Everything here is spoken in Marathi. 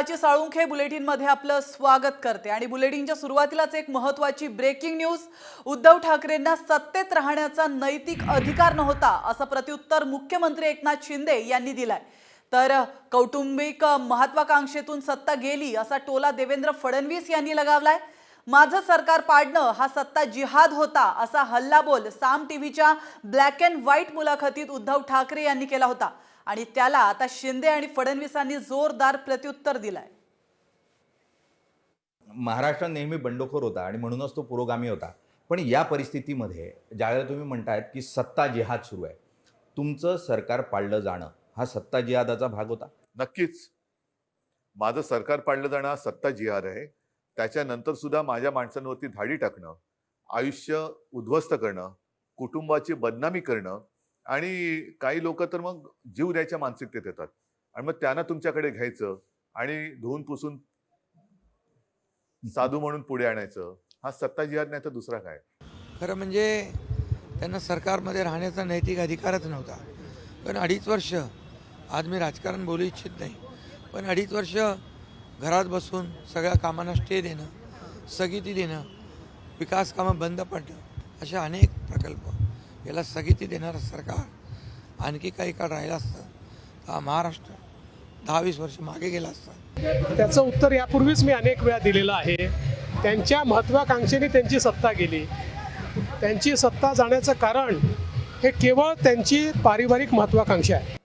मीनाची साळुंखे बुलेटिनमध्ये आपलं स्वागत करते आणि बुलेटिनच्या सुरुवातीलाच एक महत्त्वाची ब्रेकिंग न्यूज। उद्धव ठाकरेंना सत्तेत राहण्याचा नैतिक अधिकार नव्हता असं प्रत्युत्तर मुख्यमंत्री एकनाथ शिंदे यांनी दिलंय। तर कौटुंबिक महत्त्वाकांक्षेतून सत्ता गेली असा टोला देवेंद्र फडणवीस यांनी लगावलाय। माझं सरकार पाडणं हा सत्ता जिहाद होता असा हल्लाबोल साम टीव्हीच्या ब्लॅक अँड व्हाईट मुलाखतीत उद्धव ठाकरे यांनी केला होता आणि त्याला आता शिंदे आणि फडणवीसांनी जोरदार प्रत्युत्तर दिलंय। महाराष्ट्र नेहमी बंडखोर होता आणि म्हणूनच तो पुरोगामी होता, पण या परिस्थितीमध्ये ज्यावेळेला तुम्ही म्हणतायत की सत्ता जिहाद सुरू आहे, तुमचं सरकार पाडलं जाणं हा सत्ता जिहादाचा भाग होता? नक्कीच माझं सरकार पाडलं जाणं हा सत्ता जिहाद आहे। त्याच्यानंतर सुद्धा माझ्या माणसांवरती धाडी टाकणं, आयुष्य उद्ध्वस्त करणं, कुटुंबाची बदनामी करणं आणि काही लोक तर मग जीव द्यायच्या मानसिकतेत येतात आणि मग त्यांना तुमच्याकडे घ्यायचं आणि धुवून पुसून साधू म्हणून पुढे आणायचं, हा सत्ता जिहाद नाही तर दुसरा काय? खरं म्हणजे त्यांना सरकारमध्ये राहण्याचा नैतिक अधिकारच नव्हता। पण 2.5 वर्ष, आज मी राजकारण बोलू इच्छित नाही, पण 2.5 वर्ष घरात बसून सगळ्या कामांना स्टे देणं, स्थगिती देणं, विकास कामं बंद पडणं, अशा अनेक प्रकल्प याला स्थगिती देणारं सरकार आणखी काही काळ राहिलं असतं तर हा महाराष्ट्र 10-20 वर्ष मागे गेला असता। त्याचं उत्तर यापूर्वीच मी अनेक वेळा दिलेलं आहे। त्यांच्या महत्त्वाकांक्षेने त्यांची सत्ता गेली। त्यांची सत्ता जाण्याचं कारण हे केवळ त्यांची पारिवारिक महत्त्वाकांक्षा आहे।